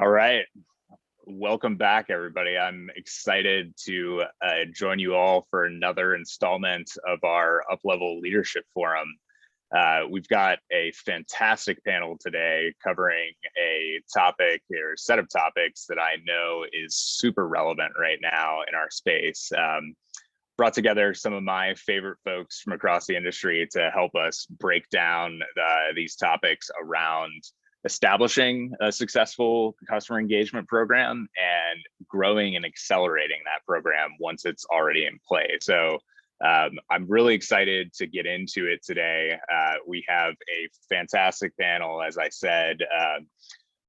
All right. Welcome back, everybody. I'm excited to join you all for another installment of our UPLevel Leadership Forum. We've got a fantastic panel today covering a topic or set of topics that I know is super relevant right now in our space. Brought together some of my favorite folks from across the industry to help us break down these topics around establishing a successful customer engagement program and growing and accelerating that program once it's already in play. So I'm really excited to get into it today. We have a fantastic panel, as I said,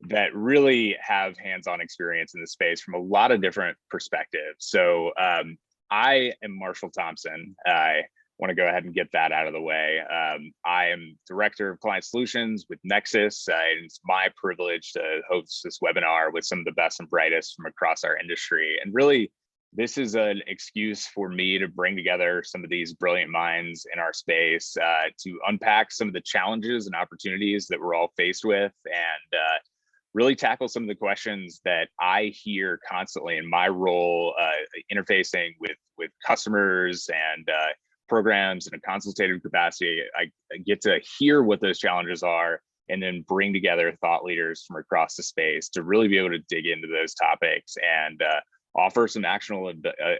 that really have hands-on experience in the space from a lot of different perspectives. So I am Marshall Thompson. I want to go ahead and get that out of the way. I am Director of Client Solutions with Nexus. And it's my privilege to host this webinar with some of the best and brightest from across our industry. And really, this is an excuse for me to bring together some of these brilliant minds in our space to unpack some of the challenges and opportunities that we're all faced with, and really tackle some of the questions that I hear constantly in my role interfacing with customers and programs in a consultative capacity. I get to hear what those challenges are and then bring together thought leaders from across the space to really be able to dig into those topics and offer some actionable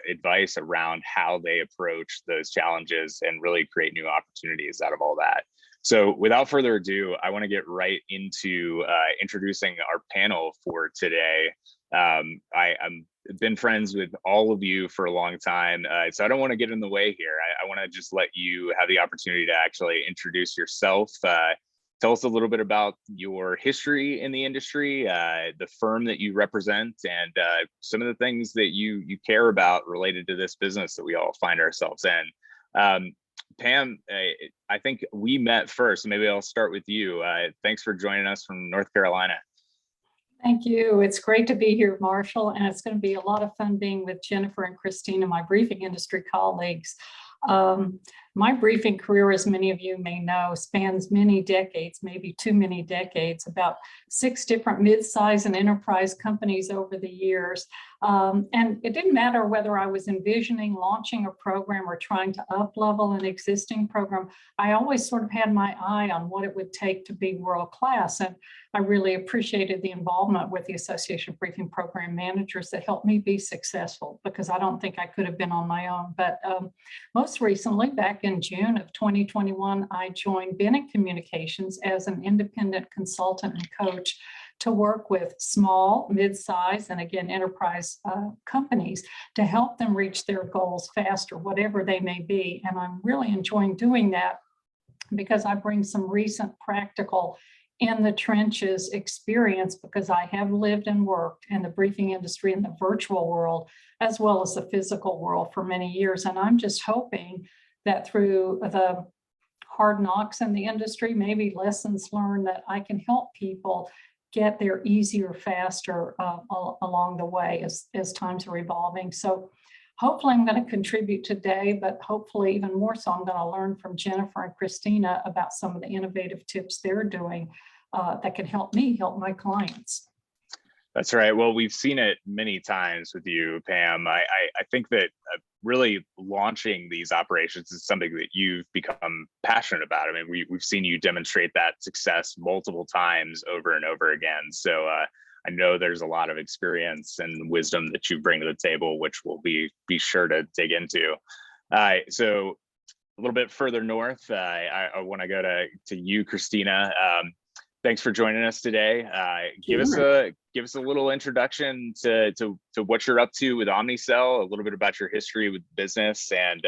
advice around how they approach those challenges and really create new opportunities out of all that. So without further ado, I want to get right into introducing our panel for today. I'm been friends with all of you for a long time, so I don't want to get in the way here. I want to just let you have the opportunity to actually introduce yourself. Tell us a little bit about your history in the industry, the firm that you represent, and some of the things that you care about related to this business that we all find ourselves in. Pam, I think we met first. Maybe I'll start with you. Thanks for joining us from North Carolina. Thank you. It's great to be here, Marshall, and it's going to be a lot of fun being with Jennifer and Christina, my briefing industry colleagues. My briefing career, as many of you may know, spans many decades, maybe too many decades, about 6 different mid-size and enterprise companies over the years. And it didn't matter whether I was envisioning launching a program or trying to up-level an existing program. I always sort of had my eye on what it would take to be world-class. And I really appreciated the involvement with the Association of Briefing Program Managers that helped me be successful, because I don't think I could have been on my own. But most recently, back in June of 2021, I joined Benett Communications as an independent consultant and coach to work with small, mid-size, and again, enterprise companies to help them reach their goals faster, whatever they may be. And I'm really enjoying doing that because I bring some recent practical in the trenches experience, because I have lived and worked in the briefing industry in the virtual world as well as the physical world for many years. And I'm just hoping that through the hard knocks in the industry, maybe lessons learned, that I can help people get there easier, faster along the way as times are evolving. So hopefully I'm going to contribute today, but hopefully even more so, I'm going to learn from Jennifer and Christina about some of the innovative tips they're doing that can help me help my clients. That's right. Well, we've seen it many times with you, Pam. I think that really launching these operations is something that you've become passionate about. I mean, we've seen you demonstrate that success multiple times over and over again. So I know there's a lot of experience and wisdom that you bring to the table, which we'll be sure to dig into. So a little bit further north, I want to go to you, Christina. Thanks for joining us today. Give us a little introduction to what you're up to with Omnicell, a little bit about your history with business, and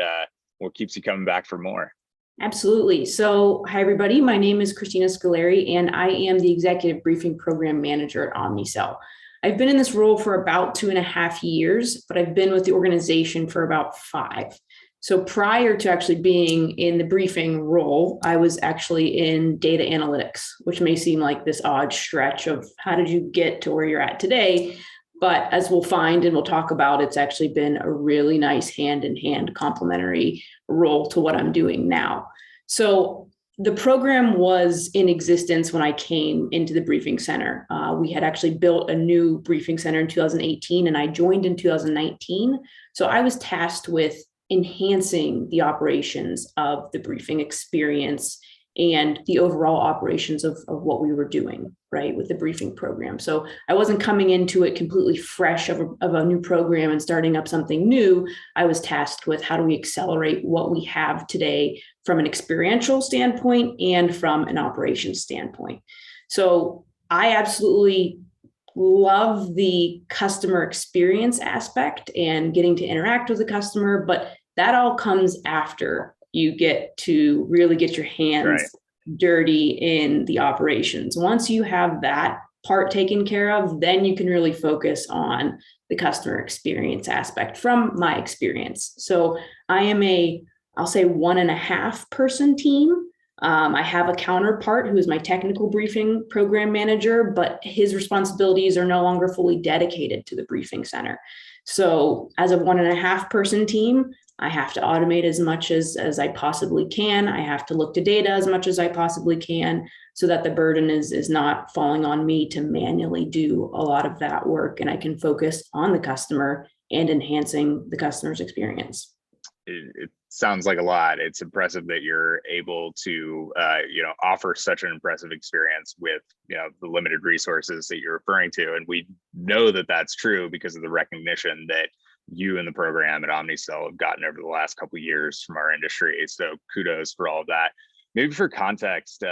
what keeps you coming back for more. Absolutely. So, hi everybody. My name is Christina Scolieri, and I am the Executive Briefing Program Manager at Omnicell. I've been in this role for about 2.5 years, but I've been with the organization for about 5. So prior to actually being in the briefing role, I was actually in data analytics, which may seem like this odd stretch of how did you get to where you're at today? But as we'll find and we'll talk about, it's actually been a really nice hand-in-hand complementary role to what I'm doing now. So The program was in existence when I came into the briefing center. We had actually built a new briefing center in 2018, and I joined in 2019. So I was tasked with enhancing the operations of the briefing experience and the overall operations of what we were doing, right, with the briefing program. So I wasn't coming into it completely fresh of a new program and starting up something new. I was tasked with how do we accelerate what we have today from an experiential standpoint and from an operations standpoint. So I absolutely love the customer experience aspect and getting to interact with the customer, but that all comes after you get to really get your hands dirty in the operations. Once you have that part taken care of, then you can really focus on the customer experience aspect from my experience. So I am I'll say 1.5 person team. I have a counterpart who is my technical briefing program manager, but his responsibilities are no longer fully dedicated to the briefing center. So as a 1.5 person team, I have to automate as much as I possibly can. I have to look to data as much as I possibly can so that the burden is not falling on me to manually do a lot of that work, and I can focus on the customer and enhancing the customer's experience. It sounds like a lot. It's impressive that you're able to, offer such an impressive experience with, the limited resources that you're referring to. And we know that that's true because of the recognition that you and the program at Omnicell have gotten over the last couple of years from our industry. So kudos for all of that. Maybe for context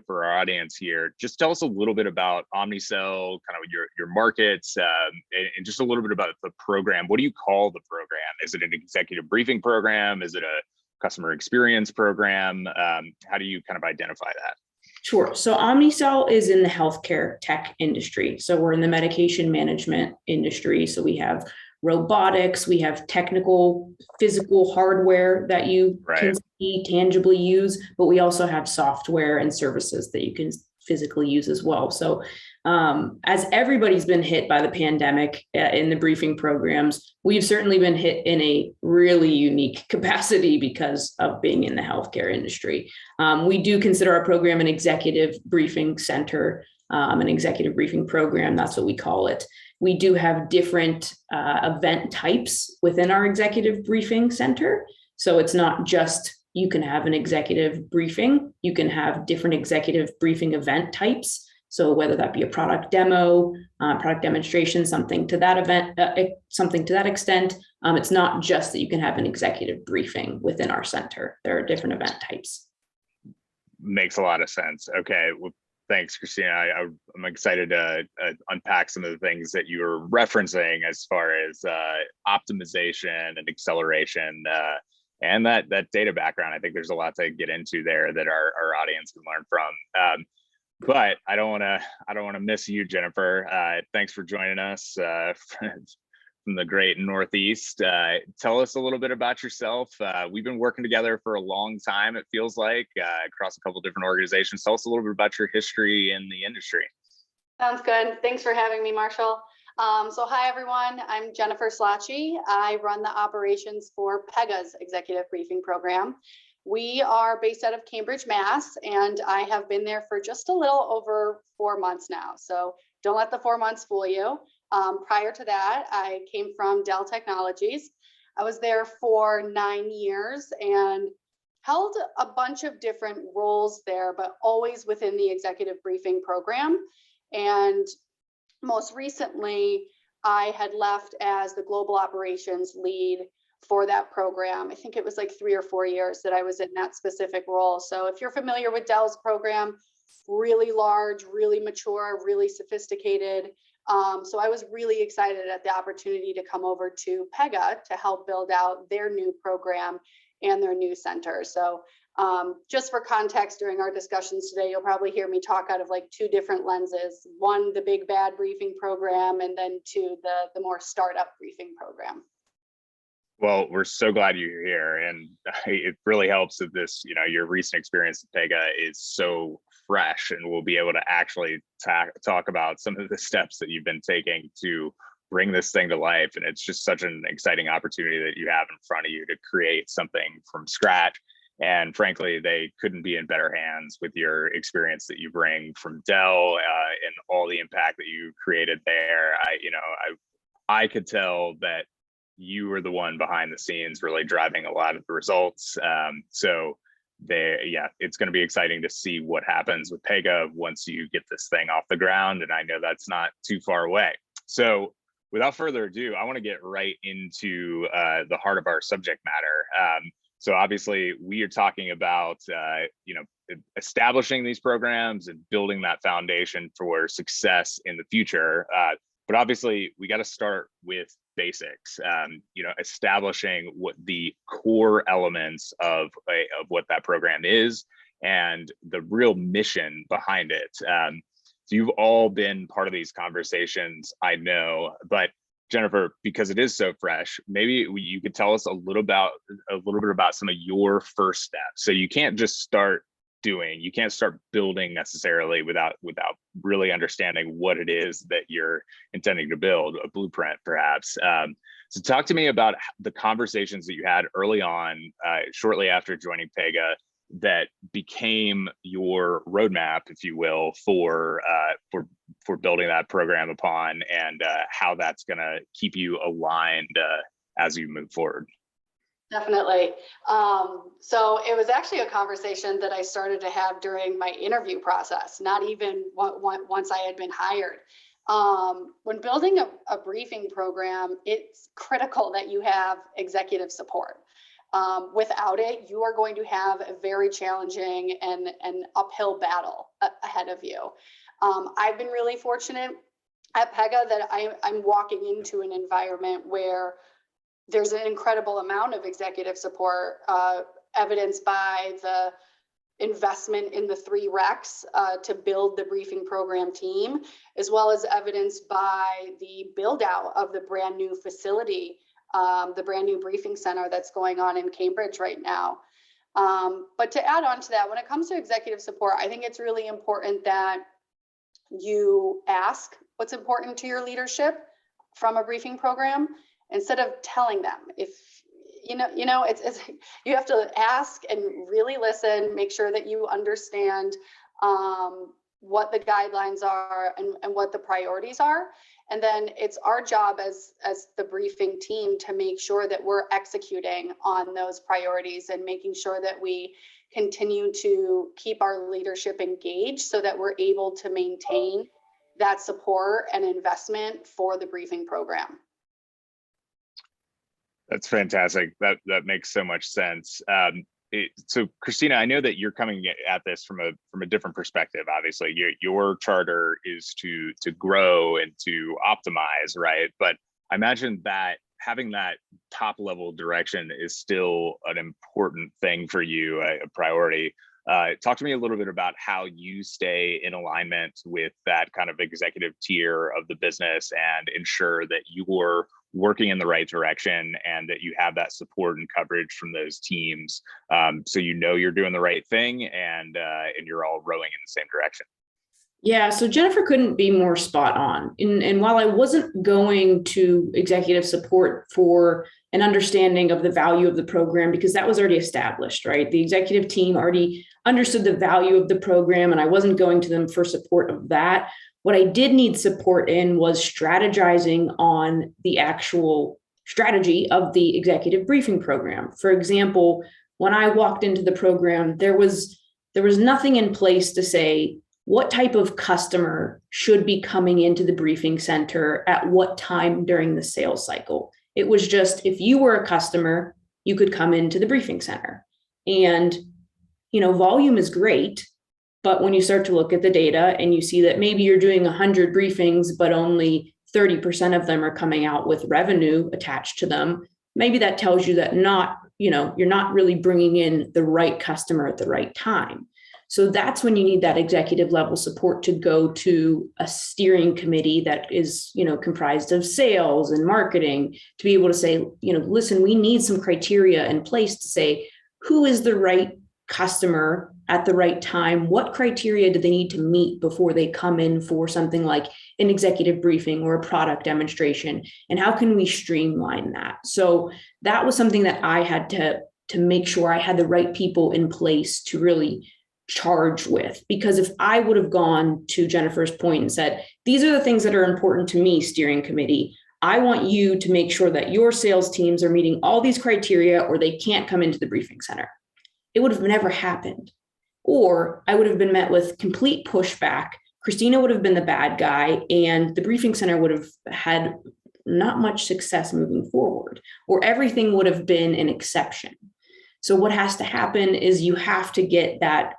for our audience here, just tell us a little bit about Omnicell, kind of your markets, and just a little bit about the program. What do you call the program? Is it an executive briefing program? Is it a customer experience program? How do you kind of identify that? Sure. So Omnicell is in the healthcare tech industry. So we're in the medication management industry. So we have robotics, we have technical, physical hardware that you can see, tangibly use, but we also have software and services that you can physically use as well. So as everybody's been hit by the pandemic in the briefing programs, we've certainly been hit in a really unique capacity because of being in the healthcare industry. We do consider our program an executive briefing center, an executive briefing program. That's what we call it. We do have different event types within our executive briefing center. So it's not just you can have an executive briefing, you can have different executive briefing event types. So whether that be a product demo, product demonstration, something to that event, something to that extent, it's not just that you can have an executive briefing within our center. There are different event types. Makes a lot of sense. Okay. Well, thanks, Christina. I'm excited to unpack some of the things that you were referencing as far as optimization and acceleration and that data background. I think there's a lot to get into there that our audience can learn from. But I don't want to miss you, Jennifer. Thanks for joining us from the great Northeast. Tell us a little bit about yourself. We've been working together for a long time, it feels like, across a couple different organizations. Tell us a little bit about your history in the industry. Sounds good. Thanks for having me, Marshall. So hi, everyone. I'm Jennifer Slotchy. I run the operations for Pega's executive briefing program. We are based out of Cambridge, Mass, and I have been there for just a little over 4 months now. So don't let the 4 months fool you. Prior to that, I came from Dell Technologies. I was there for 9 years and held a bunch of different roles there, but always within the executive briefing program. And most recently, I had left as the global operations lead for that program. I think it was like 3 or 4 years that I was in that specific role. So if you're familiar with Dell's program, really large, really mature, really sophisticated. So I was really excited at the opportunity to come over to Pega to help build out their new program and their new center. So just for context, during our discussions today, you'll probably hear me talk out of like 2 different lenses. One, the big bad briefing program, and then 2, the more startup briefing program. Well, we're so glad you're here, and it really helps that this, your recent experience at Pega is so fresh, and we'll be able to actually talk about some of the steps that you've been taking to bring this thing to life. And it's just such an exciting opportunity that you have in front of you to create something from scratch And frankly, they couldn't be in better hands with your experience that you bring from Dell and all the impact that you created there. I could tell that you were the one behind the scenes really driving a lot of the results. It's going to be exciting to see what happens with Pega once you get this thing off the ground. And I know that's not too far away. So without further ado, I want to get right into the heart of our subject matter. So obviously we are talking about, establishing these programs and building that foundation for success in the future. But obviously we got to start with basics, establishing what the core elements of what that program is and the real mission behind it. So you've all been part of these conversations, I know, but Jennifer, because it is so fresh, maybe you could tell us a little bit about some of your first steps. So you can't just start you can't start building necessarily without really understanding what it is that you're intending to build, a blueprint perhaps. So talk to me about the conversations that you had early on, shortly after joining Pega, that became your roadmap, if you will, for building that program upon, and how that's going to keep you aligned as you move forward. Definitely. So it was actually a conversation that I started to have during my interview process, not even once I had been hired. When building a briefing program, it's critical that you have executive support. Without it, you are going to have a very challenging and uphill battle ahead of you. I've been really fortunate at Pega that I'm walking into an environment where there's an incredible amount of executive support, evidenced by the investment in the 3 recs to build the briefing program team, as well as evidenced by the build out of the brand new facility, the brand new briefing center that's going on in Cambridge right now. But to add on to that, when it comes to executive support, I think it's really important that you ask what's important to your leadership from a briefing program, instead of telling them. If it's you have to ask and really listen, make sure that you understand what the guidelines are and what the priorities are. And then it's our job as the briefing team to make sure that we're executing on those priorities and making sure that we continue to keep our leadership engaged so that we're able to maintain that support and investment for the briefing program. That's fantastic. That makes so much sense. So Christina, I know that you're coming at this from a different perspective. Obviously, your charter is to grow and to optimize, right? But I imagine that having that top level direction is still an important thing for you, a priority. Talk to me a little bit about how you stay in alignment with that kind of executive tier of the business and ensure that you're working in the right direction and that you have that support and coverage from those teams, so you're doing the right thing and you're all rowing in the same direction. Yeah, so Jennifer couldn't be more spot on. And while I wasn't going to executive support for an understanding of the value of the program, because that was already established, right? The executive team already understood the value of the program, and I wasn't going to them for support of that. What I did need support in was strategizing on the actual strategy of the executive briefing program. For example, when I walked into the program, there was nothing in place to say what type of customer should be coming into the briefing center at what time during the sales cycle. It was just, if you were a customer, you could come into the briefing center. And, volume is great, but when you start to look at the data and you see that maybe you're doing 100 briefings, but only 30% of them are coming out with revenue attached to them, maybe that tells you that you're not really bringing in the right customer at the right time. So that's when you need that executive level support to go to a steering committee that is, comprised of sales and marketing, to be able to say, listen, we need some criteria in place to say who is the right customer at the right time. What criteria do they need to meet before they come in for something like an executive briefing or a product demonstration? And how can we streamline that? So that was something that I had to to make sure I had the right people in place to really charge with. Because if I would have gone to Jennifer's point and said, these are the things that are important to me, steering committee, I want you to make sure that your sales teams are meeting all these criteria or they can't come into the briefing center, it would have never happened. Or I would have been met with complete pushback. Christina would have been the bad guy, and the briefing center would have had not much success moving forward, or everything would have been an exception. So what has to happen is you have to get that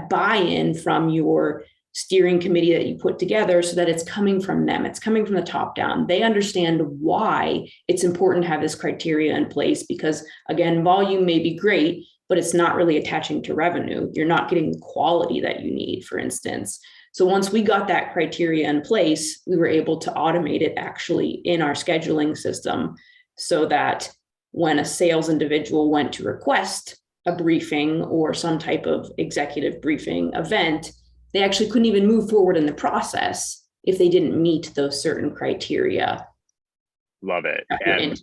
buy-in from your steering committee that you put together so that it's coming from them. It's coming from the top down. They understand why it's important to have this criteria in place because, again, volume may be great, but it's not really attaching to revenue. You're not getting the quality that you need, for instance. So once we got that criteria in place, we were able to automate it actually in our scheduling system so that when a sales individual went to request a briefing or some type of executive briefing event, they actually couldn't even move forward in the process if they didn't meet those certain criteria. Love it. And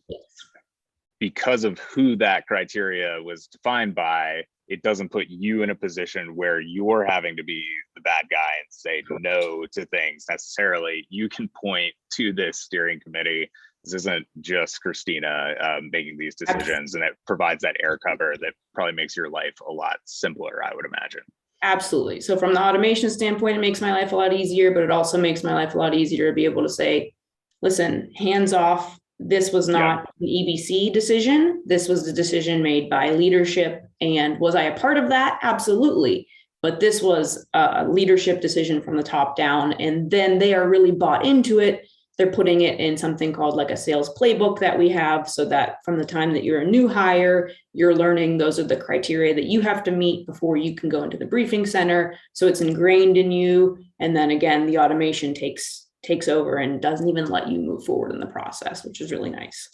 because of who that criteria was defined by, it doesn't put you in a position where you're having to be the bad guy and say no to things necessarily. You can point to this steering committee. This isn't just Christina making these decisions, and it provides that air cover that probably makes your life a lot simpler, I would imagine. Absolutely. So from the automation standpoint, it makes my life a lot easier, but it also makes my life a lot easier to be able to say, listen, hands off. This was not an EBC decision. This was the decision made by leadership. And was I a part of that? Absolutely. But this was a leadership decision from the top down. And then they are really bought into it. They're putting it in something called like a sales playbook that we have, so that from the time that you're a new hire, you're learning those are the criteria that you have to meet before you can go into the briefing center. So it's ingrained in you. And then again, the automation takes over and doesn't even let you move forward in the process, which is really nice.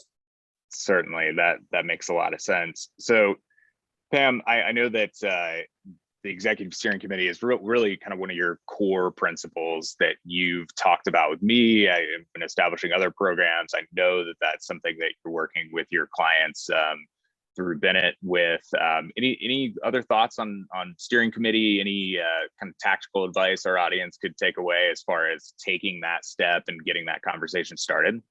Certainly, that makes a lot of sense. So Pam, I know that the executive steering committee is really kind of one of your core principles that you've talked about with me. I've been establishing other programs. I know that that's something that you're working with your clients through Benett with. Any other thoughts on steering committee? Any kind of tactical advice our audience could take away as far as taking that step and getting that conversation started?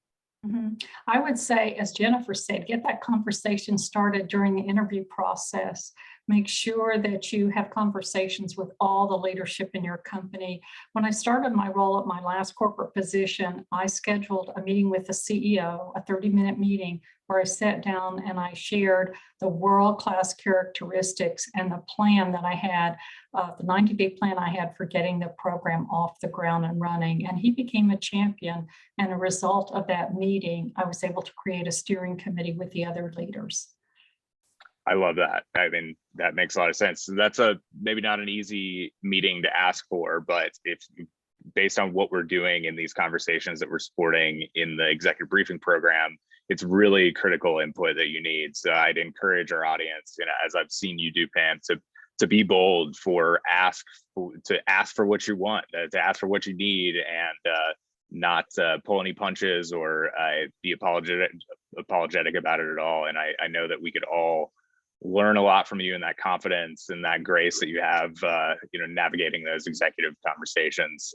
Mm-hmm. I would say, as Jennifer said, get that conversation started during the interview process. Make sure that you have conversations with all the leadership in your company. When I started my role at my last corporate position, I scheduled a meeting with the CEO, a 30-minute meeting where I sat down and I shared the world-class characteristics and the plan that I had, the 90-day plan I had for getting the program off the ground and running. And he became a champion. And a result of that meeting, I was able to create a steering committee with the other leaders. I love that. I mean, that makes a lot of sense. That's maybe not an easy meeting to ask for, but if based on what we're doing in these conversations that we're supporting in the executive briefing program, it's really critical input that you need. So I'd encourage our audience, as I've seen you do, Pam, to be bold, to ask for what you want, to ask for what you need, and not pull any punches or be apologetic about it at all. And I know that we could all learn a lot from you, and that confidence and that grace that you have, navigating those executive conversations.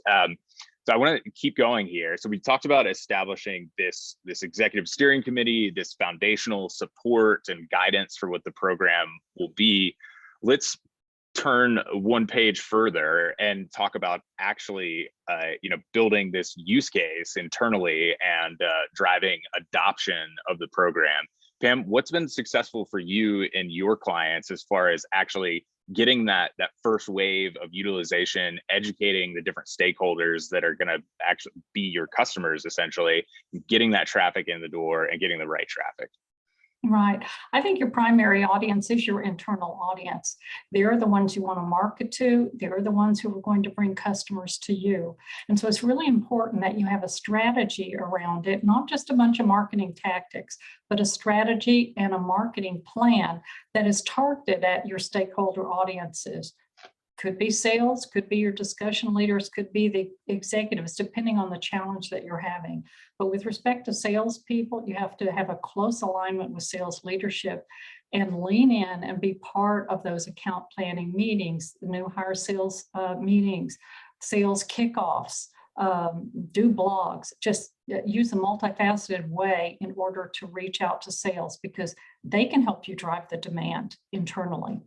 So I want to keep going here. So we talked about establishing this executive steering committee, this foundational support and guidance for what the program will be. Let's turn one page further and talk about actually, building this use case internally and driving adoption of the program. Pam, what's been successful for you and your clients as far as actually getting that first wave of utilization, educating the different stakeholders that are going to actually be your customers, essentially, getting that traffic in the door and getting the right traffic? Right. I think your primary audience is your internal audience. They're the ones you want to market to. They're the ones who are going to bring customers to you. And so it's really important that you have a strategy around it, not just a bunch of marketing tactics, but a strategy and a marketing plan that is targeted at your stakeholder audiences. Could be sales, could be your discussion leaders, could be the executives, depending on the challenge that you're having. But with respect to salespeople, you have to have a close alignment with sales leadership and lean in and be part of those account planning meetings, the new hire sales meetings, sales kickoffs, do blogs, just use a multifaceted way in order to reach out to sales, because they can help you drive the demand internally.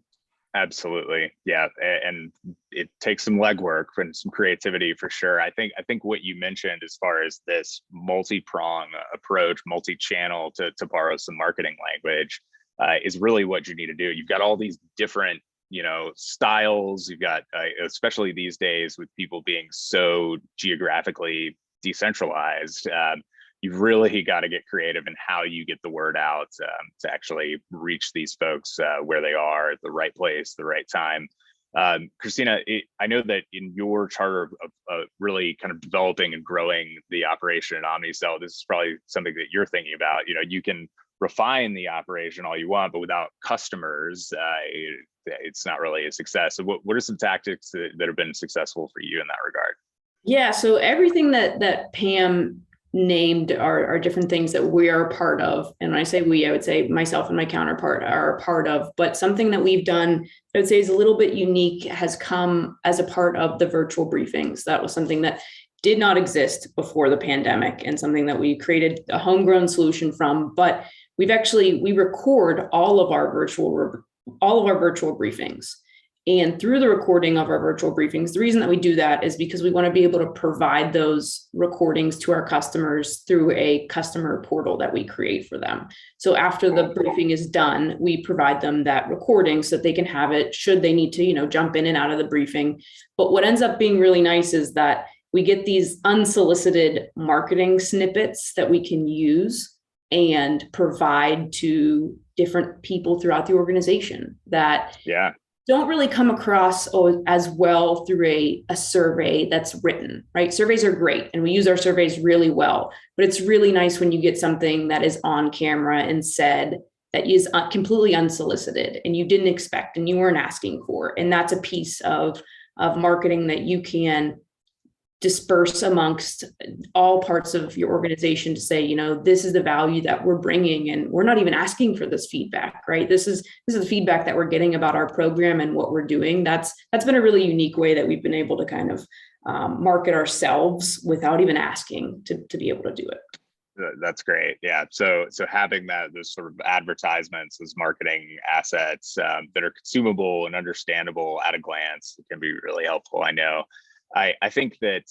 Absolutely. Yeah. And it takes some legwork and some creativity for sure. I think what you mentioned as far as this multi-prong approach, multi-channel, to borrow some marketing language, is really what you need to do. You've got all these different, styles. You've got, especially these days with people being so geographically decentralized, you've really got to get creative in how you get the word out to actually reach these folks where they are at the right place, the right time. Christina, I know that in your charter of really kind of developing and growing the operation at Omnicell, this is probably something that you're thinking about. You can refine the operation all you want, but without customers, it's not really a success. So what are some tactics that have been successful for you in that regard? Yeah, so everything that Pam named are different things that we are a part of. And when I say we, I would say myself and my counterpart are a part of, but something that we've done, I would say is a little bit unique, has come as a part of the virtual briefings. That was something that did not exist before the pandemic, and something that we created a homegrown solution from. But we record all of our virtual briefings. And through the recording of our virtual briefings, the reason that we do that is because we want to be able to provide those recordings to our customers through a customer portal that we create for them. So after the briefing is done, we provide them that recording so that they can have it should they need to, jump in and out of the briefing. But what ends up being really nice is that we get these unsolicited marketing snippets that we can use and provide to different people throughout the organization that don't really come across as well through a survey that's written, right? Surveys are great, and we use our surveys really well, but it's really nice when you get something that is on camera and said that is completely unsolicited and you didn't expect and you weren't asking for. And that's a piece of marketing that you can disperse amongst all parts of your organization to say, this is the value that we're bringing, and we're not even asking for this feedback, right? This is the feedback that we're getting about our program and what we're doing. That's been a really unique way that we've been able to kind of market ourselves without even asking to be able to do it. That's great. Yeah. So having those sort of advertisements, those marketing assets that are consumable and understandable at a glance can be really helpful. I know. I think that,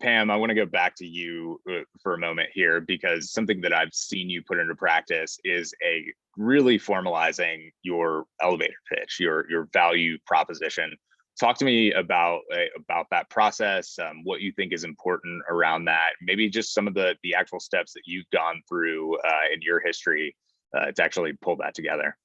Pam, I want to go back to you for a moment here, because something that I've seen you put into practice is really formalizing your elevator pitch, your value proposition. Talk to me about that process, what you think is important around that, maybe just some of the actual steps that you've gone through in your history to actually pull that together.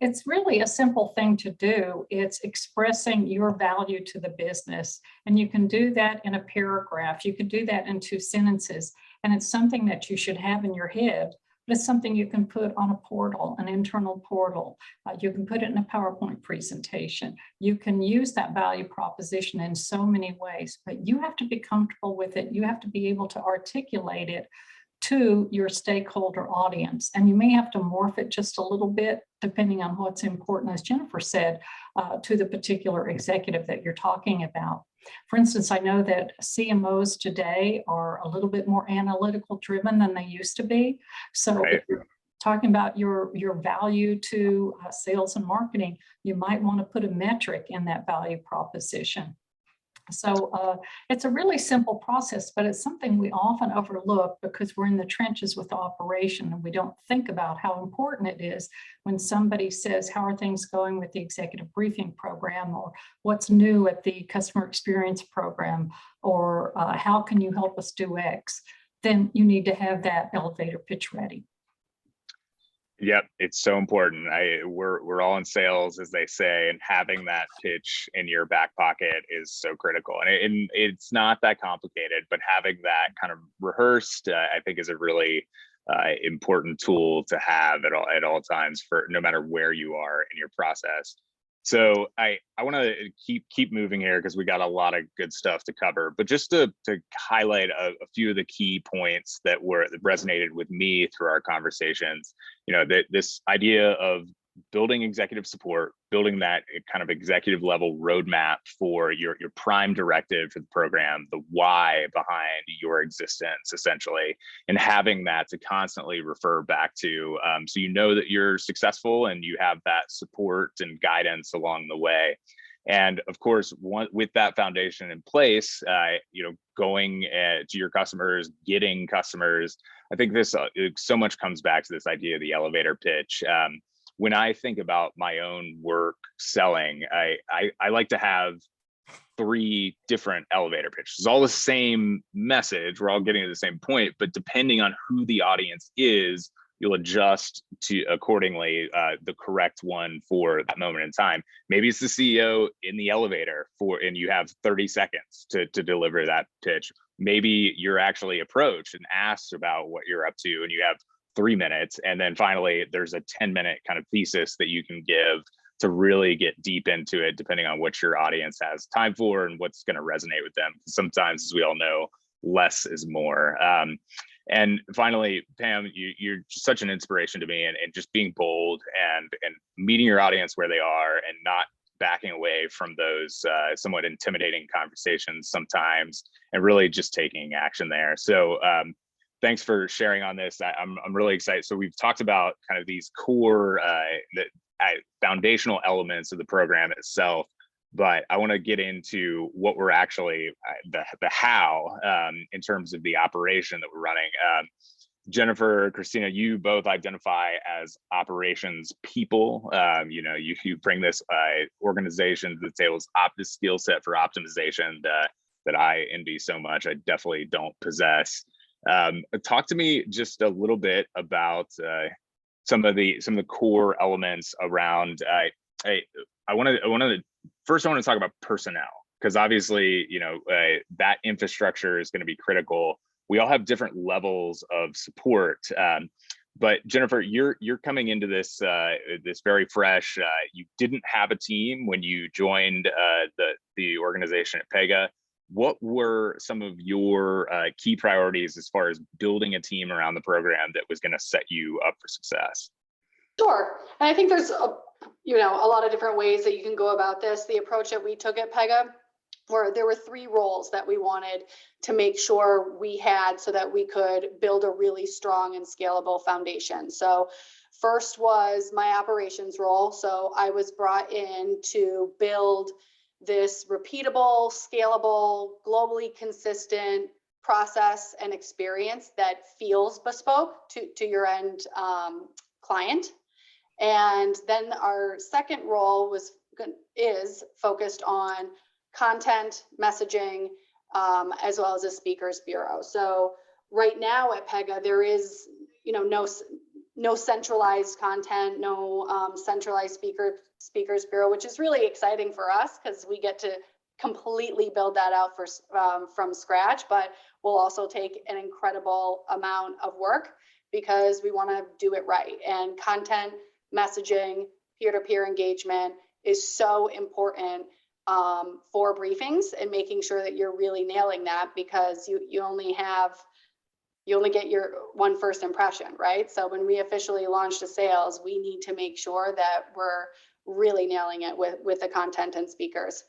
It's really a simple thing to do. It's expressing your value to the business. And you can do that in a paragraph. You can do that in 2 sentences. And it's something that you should have in your head, but it's something you can put on a portal, an internal portal. You can put it in a PowerPoint presentation. You can use that value proposition in so many ways, but you have to be comfortable with it. You have to be able to articulate it to your stakeholder audience. And you may have to morph it just a little bit, depending on what's important, as Jennifer said, to the particular executive that you're talking about. For instance, I know that CMOs today are a little bit more analytical driven than they used to be. So if you're talking about your value to sales and marketing, you might want to put a metric in that value proposition. So it's a really simple process, but it's something we often overlook because we're in the trenches with the operation and we don't think about how important it is when somebody says, how are things going with the executive briefing program, or what's new at the customer experience program, or how can you help us do X? Then you need to have that elevator pitch ready. Yep, it's so important. We're all in sales, as they say, and having that pitch in your back pocket is so critical. And it's not that complicated, but having that kind of rehearsed, I think, is a really important tool to have at all times, for no matter where you are in your process. So I want to keep moving here because we got a lot of good stuff to cover. But just to highlight a few of the key points that resonated with me through our conversations, that this idea of building executive support, building that kind of executive level roadmap for your prime directive for the program, the why behind your existence, essentially, and having that to constantly refer back to, so that you're successful and you have that support and guidance along the way. And of course, with that foundation in place, going to your customers, getting customers, I think this so much comes back to this idea of the elevator pitch. When I think about my own work selling, I like to have 3 different elevator pitches. It's all the same message. We're all getting to the same point, but depending on who the audience is, you'll adjust to accordingly the correct one for that moment in time. Maybe it's the CEO in the elevator and you have 30 seconds to deliver that pitch. Maybe you're actually approached and asked about what you're up to and you have 3 minutes. And then finally, there's a 10-minute kind of thesis that you can give to really get deep into it, depending on what your audience has time for and what's going to resonate with them. Sometimes, as we all know, less is more. And finally, Pam, you're such an inspiration to me, and just being bold and meeting your audience where they are and not backing away from those somewhat intimidating conversations sometimes, and really just taking action there. So thanks for sharing on this. I'm really excited. So we've talked about kind of these core foundational elements of the program itself, but I want to get into what we're actually the how in terms of the operation that we're running. Jennifer, Christina, you both identify as operations people. You bring this organization to the table, this skill set for optimization that I envy so much. I definitely don't possess. Talk to me just a little bit about some of the core elements around. I want to talk about personnel, because obviously that infrastructure is going to be critical. We all have different levels of support, but Jennifer, you're coming into this this very fresh. You didn't have a team when you joined the organization at Pega. What were some of your key priorities as far as building a team around the program that was going to set you up for success? Sure. And I think there's a lot of different ways that you can go about this. The approach that we took at Pega, where there were 3 roles that we wanted to make sure we had so that we could build a really strong and scalable foundation. So first was my operations role. So I was brought in to build this repeatable, scalable, globally consistent process and experience that feels bespoke to your end client. And then our second role is focused on content, messaging, as well as a speakers bureau. So right now at Pega, there is no centralized content, no centralized speakers bureau, which is really exciting for us because we get to completely build that out from scratch. But we'll also take an incredible amount of work because we want to do it right. And content, messaging, peer-to-peer engagement is so important for briefings and making sure that you're really nailing that, because you only get your one first impression, right? So when we officially launch the sales, we need to make sure that we're really nailing it with the content and speakers.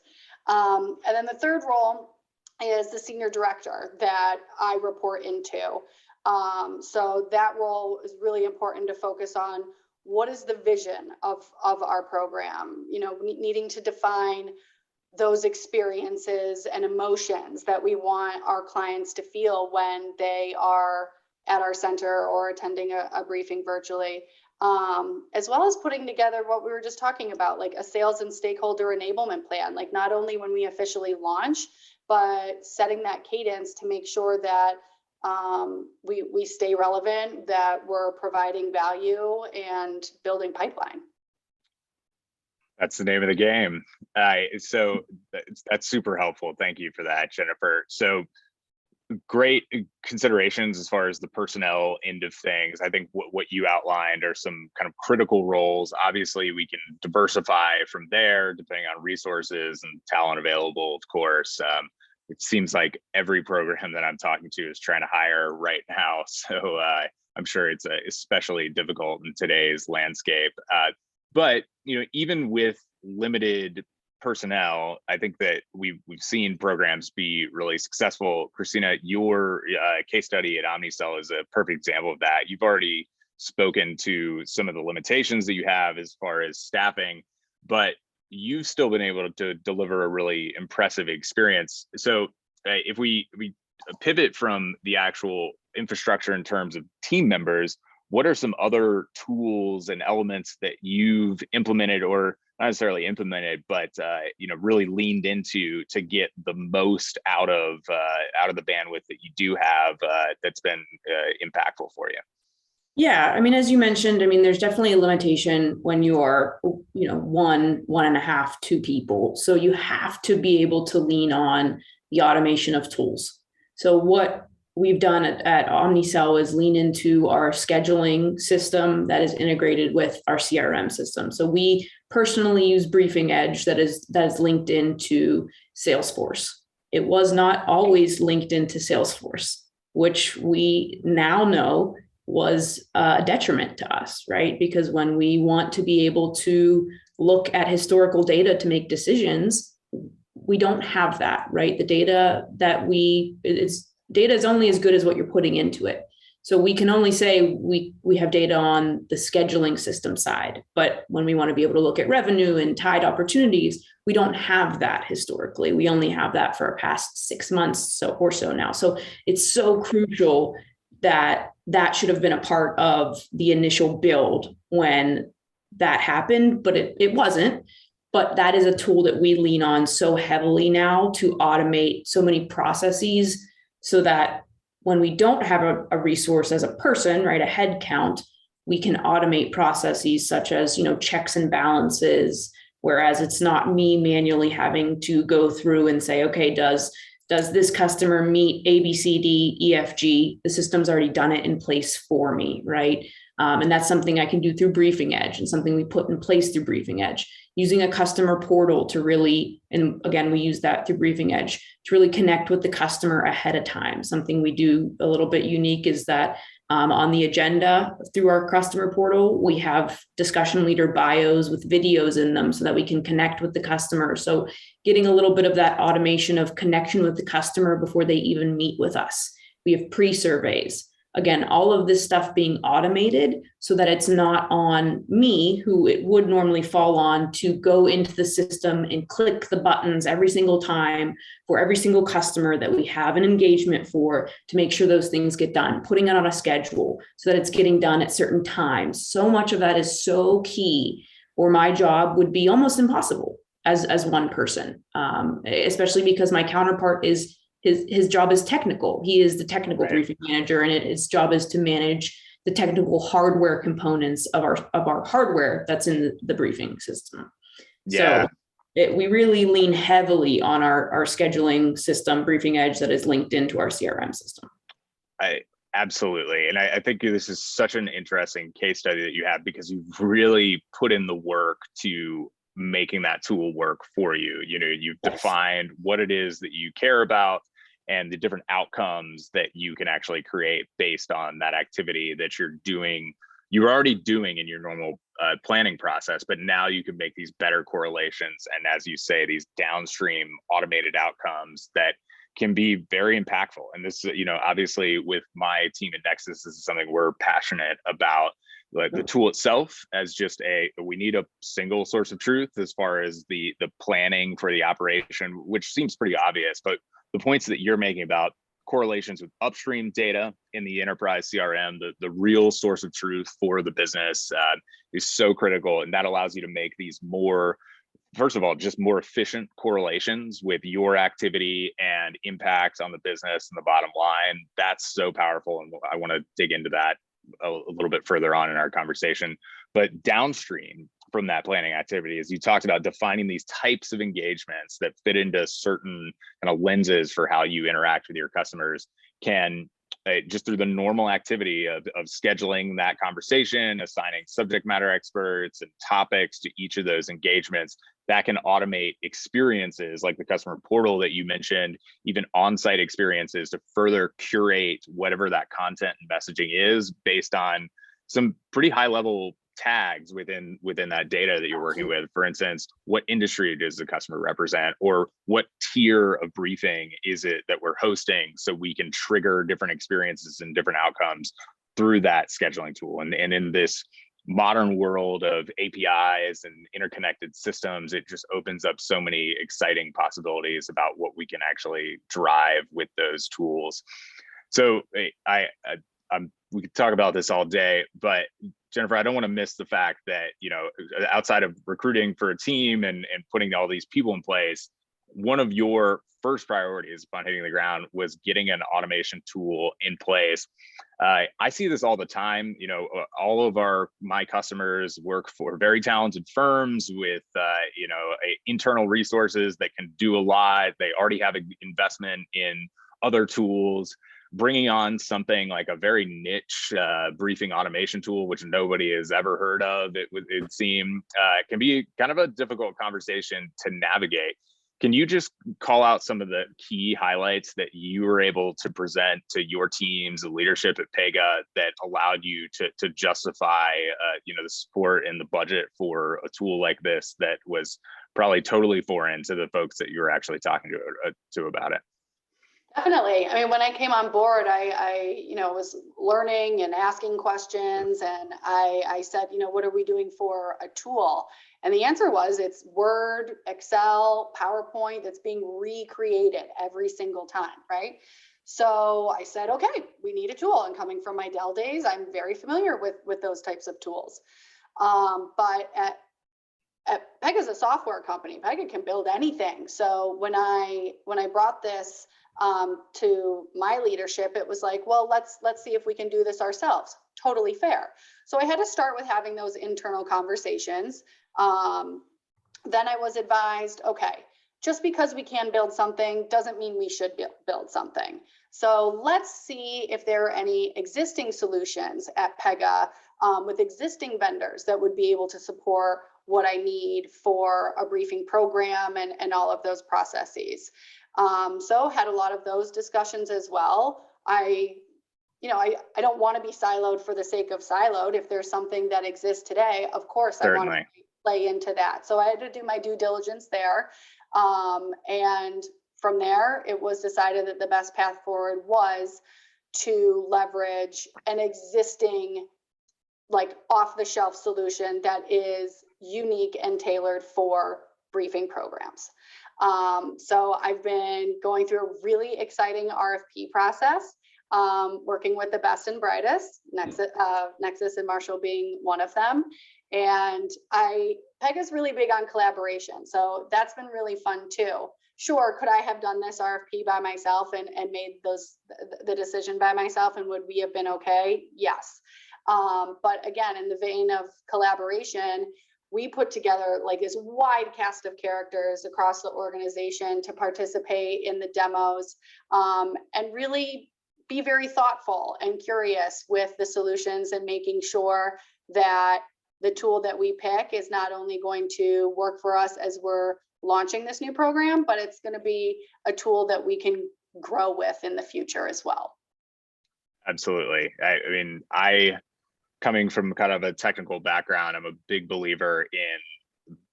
And then the third role is the senior director that I report into. So that role is really important to focus on what is the vision of our program, needing to define those experiences and emotions that we want our clients to feel when they are at our center or attending a briefing virtually, as well as putting together what we were just talking about, like a sales and stakeholder enablement plan, like not only when we officially launch, but setting that cadence to make sure that we stay relevant, that we're providing value and building pipeline. That's the name of the game. So that's super helpful. Thank you for that, Jennifer. So great considerations as far as the personnel end of things. I think what you outlined are some kind of critical roles. Obviously, we can diversify from there depending on resources and talent available, of course. It seems like every program that I'm talking to is trying to hire right now. So I'm sure it's especially difficult in today's landscape. But even with limited personnel, I think that we've seen programs be really successful. Christina, your case study at Omnicell is a perfect example of that. You've already spoken to some of the limitations that you have as far as staffing, but you've still been able to deliver a really impressive experience. So if we pivot from the actual infrastructure in terms of team members, what are some other tools and elements that you've implemented, or not necessarily implemented, but really leaned into to get the most out of the bandwidth that you do have that's been impactful for you? Yeah, I mean, as you mentioned, I mean, there's definitely a limitation when you are, one and a half, two people. So you have to be able to lean on the automation of tools. So what we've done at Omnicell is lean into our scheduling system that is integrated with our CRM system. So we personally use Briefing Edge that is linked into Salesforce. It was not always linked into Salesforce, which we now know was a detriment to us, right? Because when we want to be able to look at historical data to make decisions, we don't have that, right? The data that data is only as good as what you're putting into it. So we can only say we have data on the scheduling system side, but when we want to be able to look at revenue and tied opportunities, we don't have that historically. We only have that for our past 6 months or so now. So it's so crucial that should have been a part of the initial build when that happened, but it wasn't. But that is a tool that we lean on so heavily now to automate so many processes, so that when we don't have a resource as a person, right, a head count, we can automate processes such as, checks and balances, whereas it's not me manually having to go through and say, okay, does this customer meet A, B, C, D, E, F, G? The system's already done it in place for me, right? And that's something I can do through Briefing Edge, and something we put in place through Briefing Edge, using a customer portal to really, and again, we use that through Briefing Edge to really connect with the customer ahead of time. Something we do a little bit unique is that on the agenda through our customer portal, we have discussion leader bios with videos in them so that we can connect with the customer. So getting a little bit of that automation of connection with the customer before they even meet with us. We have pre-surveys. Again, all of this stuff being automated so that it's not on me, who it would normally fall on, to go into the system and click the buttons every single time for every single customer that we have an engagement for, to make sure those things get done, putting it on a schedule so that it's getting done at certain times. So much of that is so key, or my job would be almost impossible as one person, especially because my counterpart is his job is technical. He is the technical briefing manager, and his job is to manage the technical hardware components of our hardware that's in the briefing system. Yeah. So we really lean heavily on our scheduling system, Briefing Edge, that is linked into our CRM system. Absolutely. And I think this is such an interesting case study that you have, because you've really put in the work to making that tool work for you. You've defined what it is that you care about and the different outcomes that you can actually create based on that activity that you're already doing in your normal planning process, but now you can make these better correlations. And as you say, these downstream automated outcomes that can be very impactful. And this, obviously with my team at Nexus, this is something we're passionate about. Like the tool itself as just we need a single source of truth as far as the planning for the operation, which seems pretty obvious, but the points that you're making about correlations with upstream data in the enterprise CRM, the real source of truth for the business is so critical. And that allows you to make these first of all, just more efficient correlations with your activity and impact on the business and the bottom line. That's so powerful. And I want to dig into that a little bit further on in our conversation. But downstream from that planning activity, as you talked about defining these types of engagements that fit into certain kind of lenses for how you interact with your customers, can just through the normal activity of scheduling that conversation, assigning subject matter experts and topics to each of those engagements, that can automate experiences like the customer portal that you mentioned, even on-site experiences to further curate whatever that content and messaging is based on some pretty high level tags within that data that you're working with. For instance, what industry does the customer represent, or what tier of briefing is it that we're hosting, so we can trigger different experiences and different outcomes through that scheduling tool. And in this modern world of APIs and interconnected systems, it just opens up so many exciting possibilities about what we can actually drive with those tools. So we could talk about this all day, but Jennifer, I don't want to miss the fact that, you know, outside of recruiting for a team and putting all these people in place, one of your first priorities upon hitting the ground was getting an automation tool in place. I see this all the time. You know, all of my customers work for very talented firms with, you know, internal resources that can do a lot. They already have an investment in other tools. Bringing on something like a very niche briefing automation tool, which nobody has ever heard of, it would seem, can be kind of a difficult conversation to navigate. Can you just call out some of the key highlights that you were able to present to your teams, the leadership at Pega, that allowed you to justify, you know, the support and the budget for a tool like this that was probably totally foreign to the folks that you were actually talking to about it? Definitely. I mean, when I came on board, I you know, was learning and asking questions, and I said, you know, what are we doing for a tool? And the answer was, it's Word, Excel, PowerPoint that's being recreated every single time, right? So I said, okay, we need a tool. And coming from my Dell days, I'm very familiar with those types of tools. But Pega's a software company. Pega can build anything. So when I brought this to my leadership, it was like, well, let's see if we can do this ourselves. Totally fair. So I had to start with having those internal conversations. Then I was advised, okay, just because we can build something doesn't mean we should build something. So let's see if there are any existing solutions at Pega with existing vendors that would be able to support what I need for a briefing program and all of those processes. So had a lot of those discussions as well. I don't want to be siloed for the sake of siloed. If there's something that exists today, of course, certainly. I want to play into that. So I had to do my due diligence there. And from there, it was decided that the best path forward was to leverage an existing, like, off-the-shelf solution that is unique and tailored for briefing programs. So I've been going through a really exciting RFP process, working with the best and brightest, Nexus and Marshall being one of them. And Pega's really big on collaboration. So that's been really fun too. Sure, could I have done this RFP by myself and made the decision by myself, and would we have been okay? Yes. But again, in the vein of collaboration, we put together like this wide cast of characters across the organization to participate in the demos, and really be very thoughtful and curious with the solutions, and making sure that the tool that we pick is not only going to work for us as we're launching this new program, but it's going to be a tool that we can grow with in the future as well. Absolutely. I mean, coming from kind of a technical background, I'm a big believer in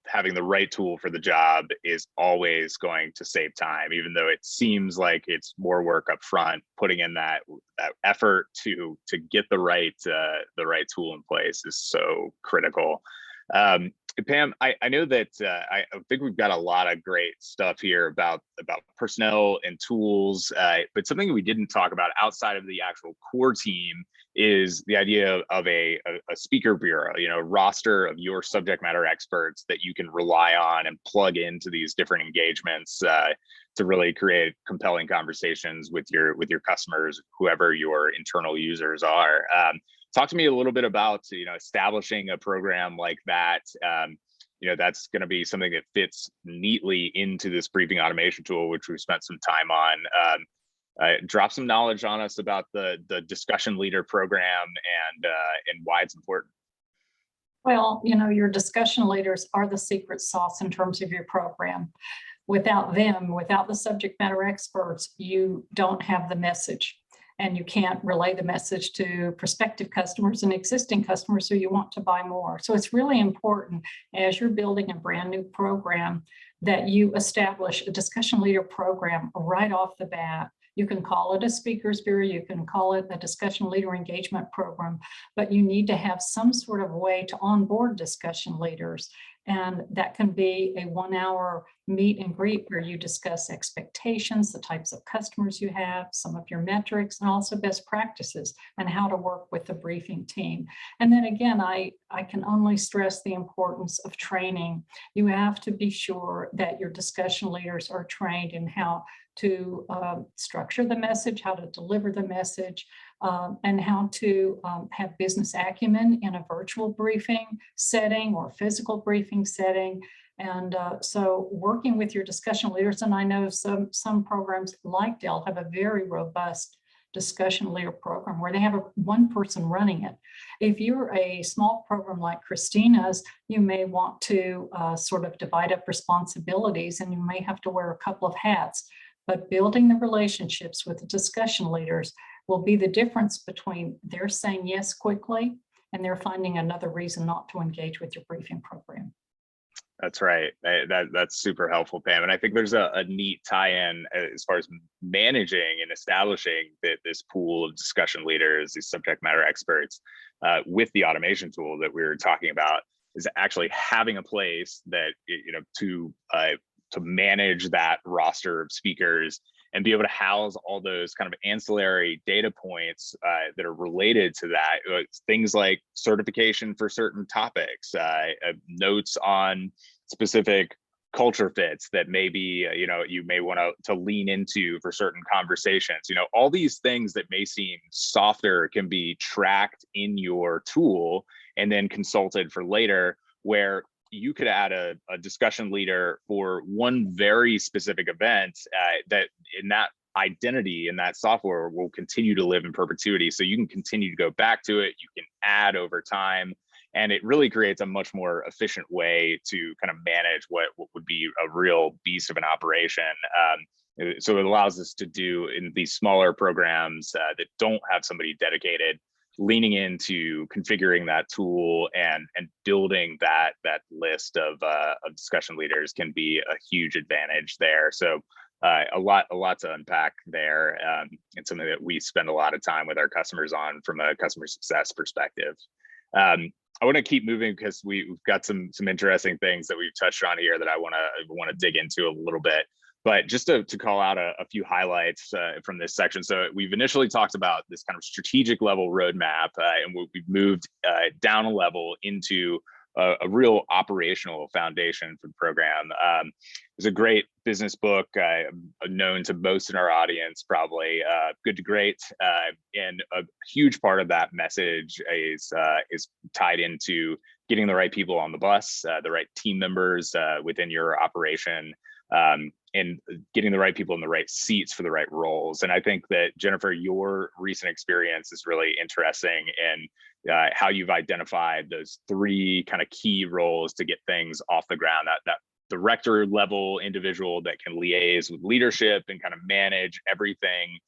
having the right tool for the job is always going to save time, even though it seems like it's more work up front. Putting in that effort to get the right tool in place is so critical. Pam, I know that I think we've got a lot of great stuff here about personnel and tools, but something we didn't talk about outside of the actual core team is the idea of a speaker bureau, you know, roster of your subject matter experts that you can rely on and plug into these different engagements to really create compelling conversations with your customers, whoever your internal users are. Talk to me a little bit about, you know, establishing a program like that. You know, that's going to be something that fits neatly into this briefing automation tool, which we spent some time on. drop some knowledge on us about the discussion leader program and why it's important. Well, your discussion leaders are the secret sauce in terms of your program. Without them, without the subject matter experts, you don't have the message, and you can't relay the message to prospective customers and existing customers who you want to buy more. So it's really important as you're building a brand new program that you establish a discussion leader program right off the bat. You can call it a speakers bureau, you can call it a discussion leader engagement program, but you need to have some sort of way to onboard discussion leaders. And that can be a 1-hour meet and greet where you discuss expectations, the types of customers you have, some of your metrics, and also best practices and how to work with the briefing team. And then again, I can only stress the importance of training. You have to be sure that your discussion leaders are trained in how to structure the message, how to deliver the message, and how to have business acumen in a virtual briefing setting or physical briefing setting. And so working with your discussion leaders, and I know some programs like Dell have a very robust discussion leader program where they have one person running it. If you're a small program like Christina's, you may want to sort of divide up responsibilities, and you may have to wear a couple of hats. But building the relationships with the discussion leaders will be the difference between they're saying yes quickly and they're finding another reason not to engage with your briefing program. That's right. That's super helpful, Pam. And I think there's a neat tie-in as far as managing and establishing this pool of discussion leaders, these subject matter experts, with the automation tool that we were talking about, is actually having a place that, to manage that roster of speakers and be able to house all those kind of ancillary data points that are related to that. Things like certification for certain topics, notes on specific culture fits that maybe you may want to lean into for certain conversations. All these things that may seem softer can be tracked in your tool and then consulted for later, where you could add a discussion leader for one very specific event that in that identity in that software will continue to live in perpetuity. So you can continue to go back to it, you can add over time, and it really creates a much more efficient way to kind of manage what would be a real beast of an operation. So it allows us to do in these smaller programs that don't have somebody dedicated, leaning into configuring that tool and building that list of discussion leaders can be a huge advantage there. So a lot to unpack there, and something that we spend a lot of time with our customers on from a customer success perspective. I want to keep moving because we've got some interesting things that we've touched on here that I want to dig into a little bit. But just to call out a few highlights from this section. So we've initially talked about this kind of strategic level roadmap, and we've moved down a level into a real operational foundation for the program. There's a great business book known to most in our audience, probably, Good to Great, and a huge part of that message is tied into getting the right people on the bus, the right team members within your operation, and getting the right people in the right seats for the right roles. And I think that, Jennifer, your recent experience is really interesting in how you've identified those three kind of key roles to get things off the ground. That director level individual that can liaise with leadership and kind of manage everything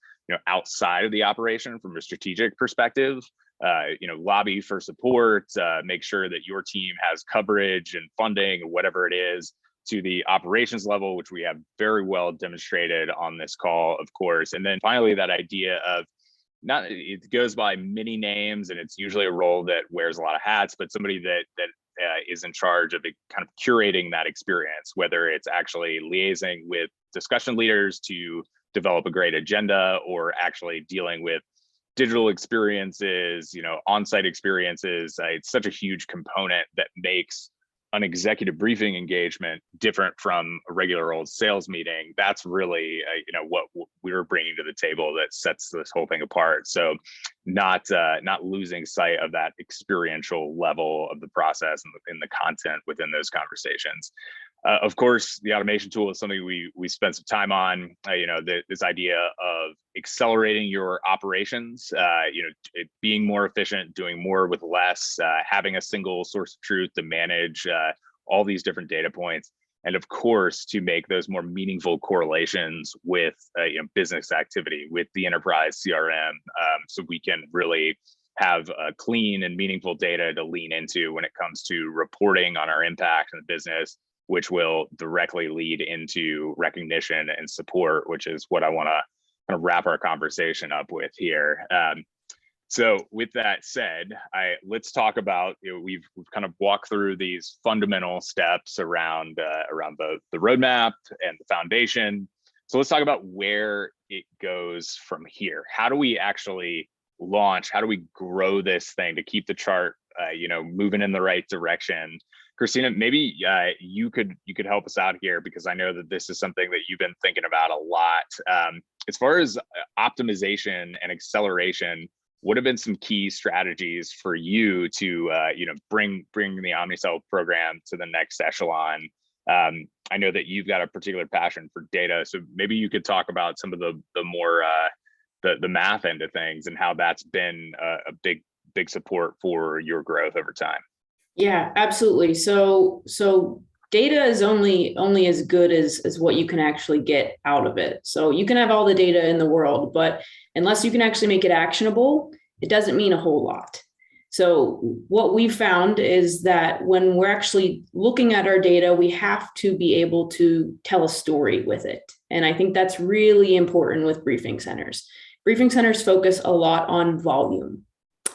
outside of the operation from a strategic perspective. Lobby for support, make sure that your team has coverage and funding, whatever it is, to the operations level, which we have very well demonstrated on this call, of course. And then finally, that idea of it goes by many names, and it's usually a role that wears a lot of hats, but somebody that is in charge of kind of curating that experience, whether it's actually liaising with discussion leaders to develop a great agenda, or actually dealing with digital experiences, on-site experiences. It's such a huge component that makes an executive briefing engagement different from a regular old sales meeting. That's really what we're bringing to the table that sets this whole thing apart. So not losing sight of that experiential level of the process and the content within those conversations. Of course, the automation tool is something we spent some time on. This idea of accelerating your operations, being more efficient, doing more with less, having a single source of truth to manage all these different data points, and of course to make those more meaningful correlations with business activity, with the enterprise CRM, so we can really have clean and meaningful data to lean into when it comes to reporting on our impact in the business, which will directly lead into recognition and support, which is what I want to kind of wrap our conversation up with here. So with that said, let's talk about, we've kind of walked through these fundamental steps around the roadmap and the foundation. So let's talk about where it goes from here. How do we actually launch? How do we grow this thing to keep the chart moving in the right direction? Christina, maybe you could help us out here, because I know that this is something that you've been thinking about a lot. As far as optimization and acceleration, what have been some key strategies for you to bring the Omnicell program to the next echelon? I know that you've got a particular passion for data, so maybe you could talk about some of the more the math end of things and how that's been a big support for your growth over time. Yeah, absolutely. So data is only as good as what you can actually get out of it. So you can have all the data in the world, but unless you can actually make it actionable, it doesn't mean a whole lot. So what we found is that when we're actually looking at our data, we have to be able to tell a story with it. And I think that's really important with briefing centers. Briefing centers focus a lot on volume.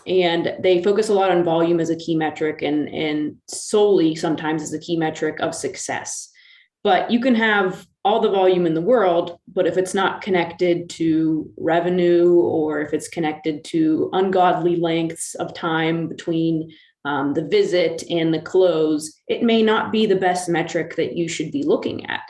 And they focus a lot on volume as a key metric and solely sometimes as a key metric of success. But you can have all the volume in the world, but if it's not connected to revenue, or if it's connected to ungodly lengths of time between the visit and the close, it may not be the best metric that you should be looking at.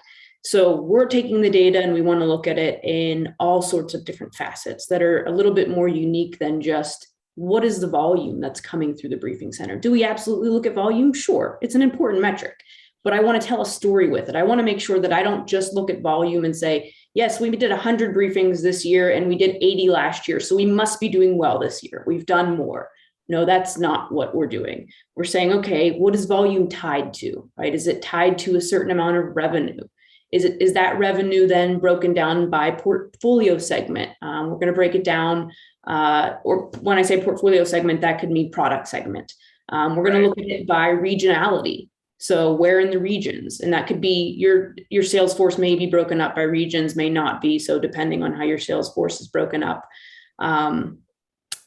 So we're taking the data and we want to look at it in all sorts of different facets that are a little bit more unique than just what is the volume that's coming through the briefing center. Do we absolutely look at volume? Sure, it's an important metric, but I want to tell a story with it. I want to make sure that I don't just look at volume and say, yes, we did 100 briefings this year and we did 80 last year, so we must be doing well this year. We've done more. No, that's not what we're doing. We're saying, okay, what is volume tied to, right? Is it tied to a certain amount of revenue? Is that revenue then broken down by portfolio segment? We're going to break it down, or when I say portfolio segment, that could mean product segment. We're going to look at it by regionality. So where in the regions, and that could be your sales force may be broken up by regions, may not be. So depending on how your sales force is broken up.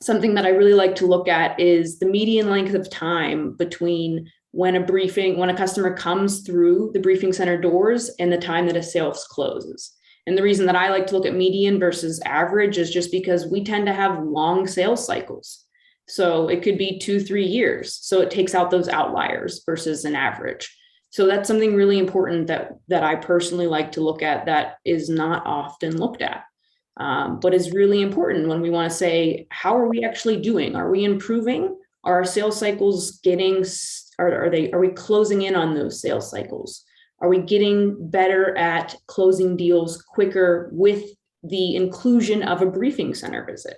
Something that I really like to look at is the median length of time between when a customer comes through the briefing center doors and the time that a sales closes. And the reason that I like to look at median versus average is just because we tend to have long sales cycles. So it could be 2-3 years. So it takes out those outliers versus an average. So that's something really important that I personally like to look at that is not often looked at, but is really important when we want to say, how are we actually doing? Are we improving? Are our sales cycles are we closing in on those sales cycles? Are we getting better at closing deals quicker with the inclusion of a briefing center visit?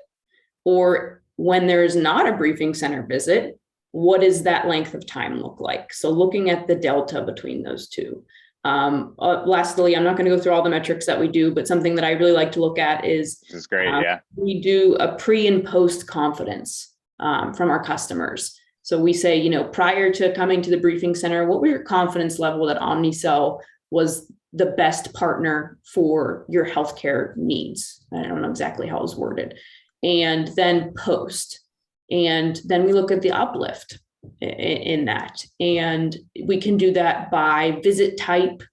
Or when there's not a briefing center visit, what does that length of time look like? So looking at the delta between those two. Lastly, I'm not going to go through all the metrics that we do, but something that I really like to look at is this is great. Yeah, we do a pre and post confidence from our customers. So we say, prior to coming to the briefing center, what was your confidence level that Omnicell was the best partner for your healthcare needs? I don't know exactly how it was worded. And then post. And then we look at the uplift in that. And we can do that by visit type.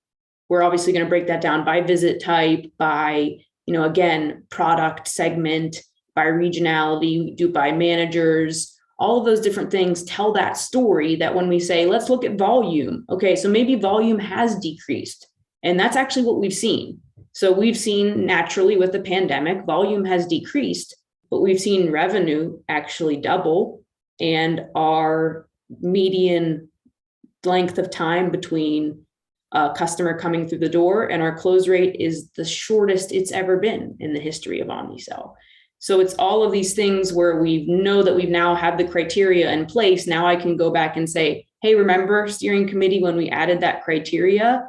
We're obviously going to break that down by visit type, by, again, product segment, by regionality, do by managers. All of those different things tell that story that when we say, let's look at volume. Okay, so maybe volume has decreased. And that's actually what we've seen. So we've seen naturally with the pandemic, volume has decreased, but we've seen revenue actually double, and our median length of time between customer coming through the door, and our close rate is the shortest it's ever been in the history of Omnicell. So it's all of these things where we know that we've now have the criteria in place. Now I can go back and say, hey, remember steering committee, when we added that criteria,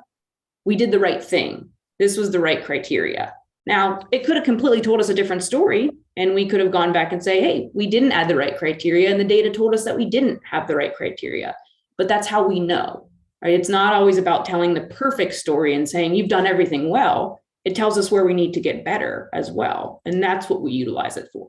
we did the right thing. This was the right criteria. Now, it could have completely told us a different story, and we could have gone back and say, hey, we didn't add the right criteria, and the data told us that we didn't have the right criteria. But that's how we know, right? It's not always about telling the perfect story and saying you've done everything well. It tells us where we need to get better as well. And that's what we utilize it for.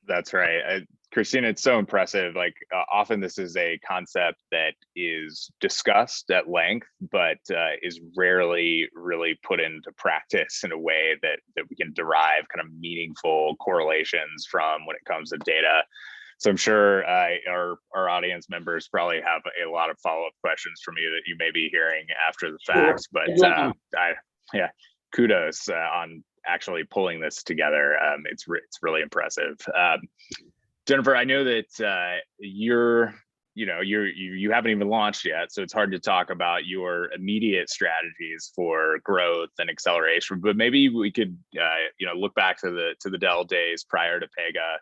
That's right. Christina, it's so impressive. Like often this is a concept that is discussed at length, but is rarely really put into practice in a way that we can derive kind of meaningful correlations from when it comes to data. So I'm sure our audience members probably have a lot of follow-up questions from you that you may be hearing after the fact. Sure. But kudos on actually pulling this together. It's really impressive. Jennifer, I know that you haven't even launched yet, so it's hard to talk about your immediate strategies for growth and acceleration. But maybe we could, look back to the Dell days prior to Pega.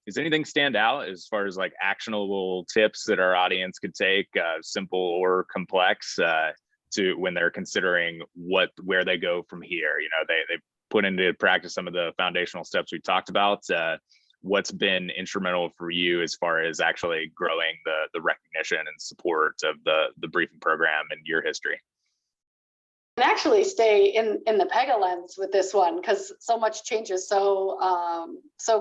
Does anything stand out as far as like actionable tips that our audience could take, simple or complex, to when they're considering where they go from here? They put into practice some of the foundational steps we talked about. What's been instrumental for you as far as actually growing the recognition and support of the briefing program in your history? And actually stay in the Pega lens with this one, because so much changes so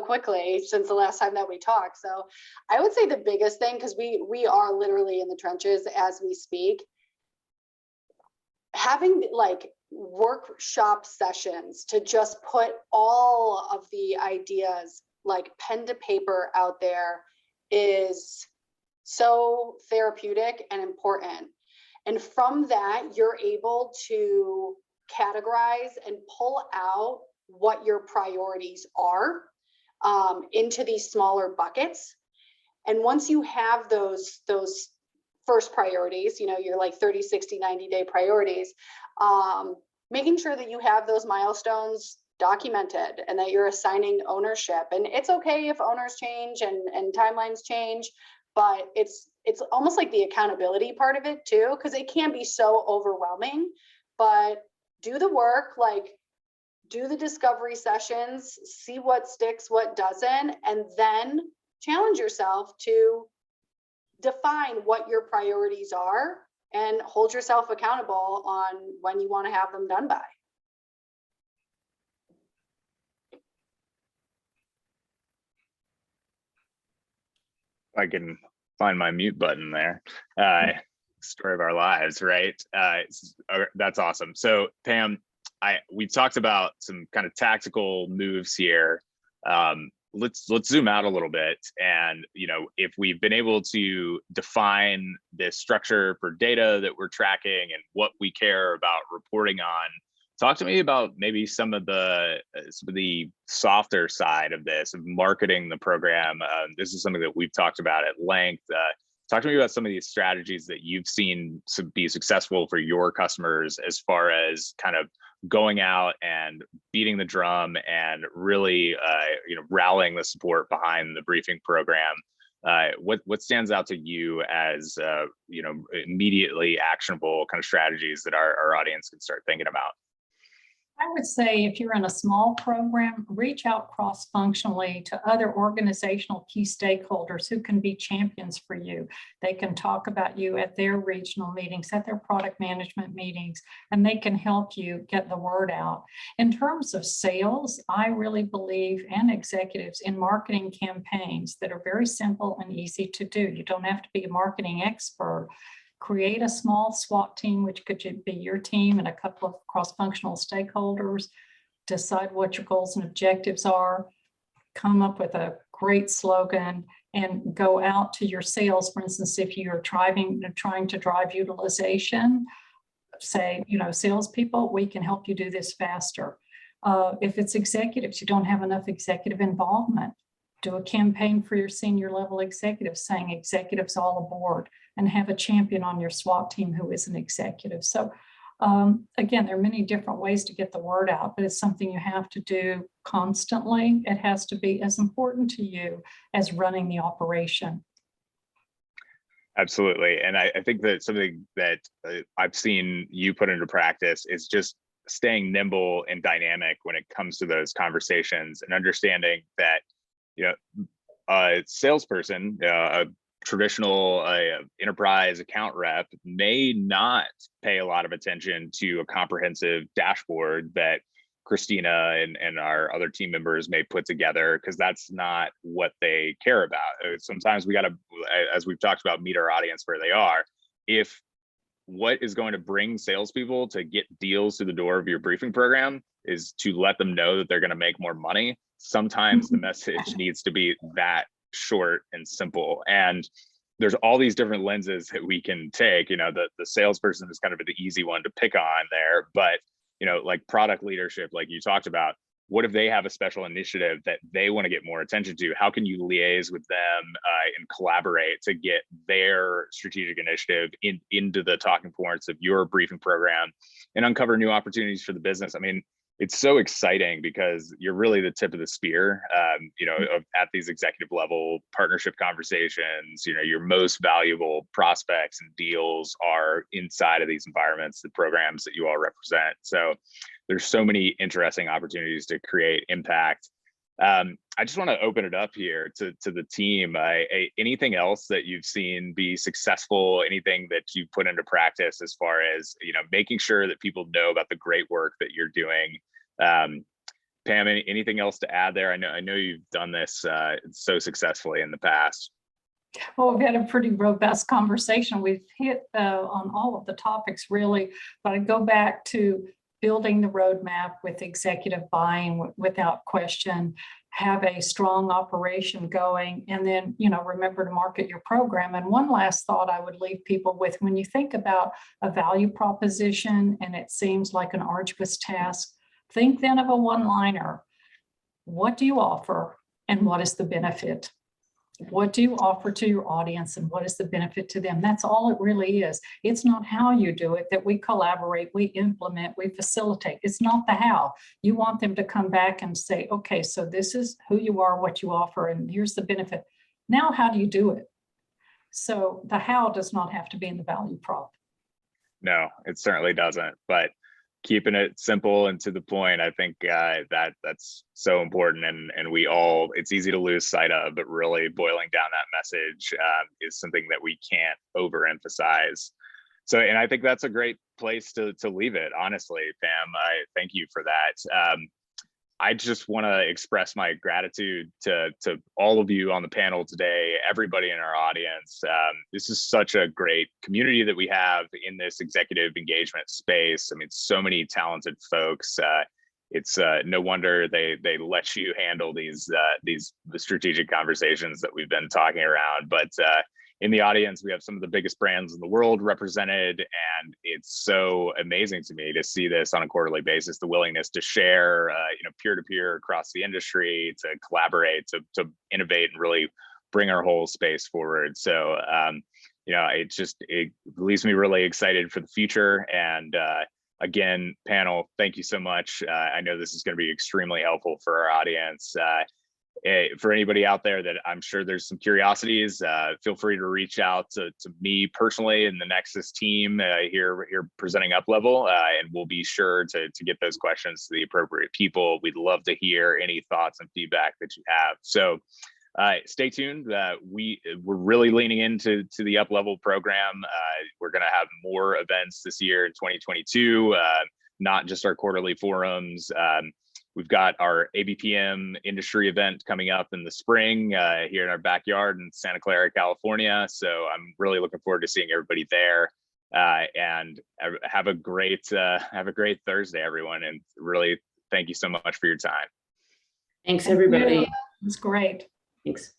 quickly since the last time that we talked. So I would say the biggest thing, because we are literally in the trenches as we speak, having like workshop sessions to just put all of the ideas like pen to paper out there is so therapeutic and important. And from that, you're able to categorize and pull out what your priorities are into these smaller buckets. And once you have those first priorities, you're like 30, 60, 90-day priorities, making sure that you have those milestones documented and that you're assigning ownership. And it's okay if owners change and timelines change, but it's almost like the accountability part of it too, because it can be so overwhelming. But do the work, like do the discovery sessions, see what sticks, what doesn't, and then challenge yourself to define what your priorities are and hold yourself accountable on when you want to have them done by. I can find my mute button there. Story of our lives, right? That's awesome. So Pam, we talked about some kind of tactical moves here. Let's zoom out a little bit. And if we've been able to define this structure for data that we're tracking and what we care about reporting on, talk to me about maybe some of the softer side of this, of marketing the program. This is something that we've talked about at length. Talk to me about some of these strategies that you've seen to be successful for your customers, as far as kind of going out and beating the drum and really, rallying the support behind the briefing program. What stands out to you as, immediately actionable kind of strategies that our audience can start thinking about? I would say if you're in a small program, reach out cross-functionally to other organizational key stakeholders who can be champions for you. They can talk about you at their regional meetings, at their product management meetings, and they can help you get the word out. In terms of sales, I really believe, and executives, in marketing campaigns that are very simple and easy to do. You don't have to be a marketing expert. Create a small SWAT team, which could be your team and a couple of cross-functional stakeholders. Decide what your goals and objectives are. Come up with a great slogan and go out to your sales. For instance, if you're trying to drive utilization, say, salespeople, we can help you do this faster. If it's executives, you don't have enough executive involvement. Do a campaign for your senior level executives saying executives all aboard, and have a champion on your SWAT team who is an executive. So again, there are many different ways to get the word out, but it's something you have to do constantly. It has to be as important to you as running the operation. Absolutely. And I think that something that I've seen you put into practice is just staying nimble and dynamic when it comes to those conversations, and understanding that, you know, a salesperson, a traditional enterprise account rep may not pay a lot of attention to a comprehensive dashboard that Christina and our other team members may put together, because that's not what they care about. Sometimes we got to, as we've talked about, meet our audience where they are. If what is going to bring salespeople to get deals through the door of your briefing program is to let them know that they're going to make more money, sometimes the message needs to be that short and simple. And there's all these different lenses that we can take. You know, the salesperson is kind of the easy one to pick on there, but you know, like product leadership, like you talked about, what if they have a special initiative that they want to get more attention to? How can you liaise with them and collaborate to get their strategic initiative into the talking points of your briefing program and uncover new opportunities for the business? I mean, it's so exciting because you're really the tip of the spear, you know, at these executive level partnership conversations. You know, your most valuable prospects and deals are inside of these environments, the programs that you all represent. So there's so many interesting opportunities to create impact. I just want to open it up here to the team. Anything else that you've seen be successful? Anything that you've put into practice as far as, you know, making sure that people know about the great work that you're doing? Pam, anything else to add there? I know you've done this so successfully in the past. Well, we've had a pretty robust conversation. We've hit on all of the topics really, but I go back to building the roadmap with executive buy-in without question, have a strong operation going, and then, you know, remember to market your program. And one last thought I would leave people with: when you think about a value proposition and it seems like an arduous task, think then of a one-liner. What do you offer and what is the benefit? What do you offer to your audience and what is the benefit to them? That's all it really is. It's not how you do it that we collaborate, we implement, we facilitate. It's not the how. You want them to come back and say, okay, so this is who you are, what you offer, and here's the benefit. Now, how do you do it? So the how does not have to be in the value prop. No, it certainly doesn't. But keeping it simple and to the point, I think that's so important, and we all, it's easy to lose sight of, but really boiling down that message is something that we can't overemphasize. So, and I think that's a great place to leave it, honestly. Pam, I thank you for that. I just want to express my gratitude to all of you on the panel today, everybody in our audience. This is such a great community that we have in this executive engagement space. I mean, so many talented folks. It's no wonder they let you handle these strategic conversations that we've been talking around. But in the audience, we have some of the biggest brands in the world represented, and it's so amazing to me to see this on a quarterly basis, the willingness to share, you know, peer-to-peer across the industry, to collaborate, to innovate and really bring our whole space forward. So, you know, it leaves me really excited for the future. And again, panel, thank you so much. I know this is going to be extremely helpful for our audience. For anybody out there that I'm sure there's some curiosities, feel free to reach out to me personally and the Nexus team here presenting UPLevel, and we'll be sure to get those questions to the appropriate people. We'd love to hear any thoughts and feedback that you have. So stay tuned. We're really leaning into the UPLevel program. We're going to have more events this year in 2022, not just our quarterly forums. We've got our ABPM industry event coming up in the spring here in our backyard in Santa Clara, California. So I'm really looking forward to seeing everybody there. And have a great Thursday, everyone. And really, thank you so much for your time. Thanks, everybody. It's great. Thanks.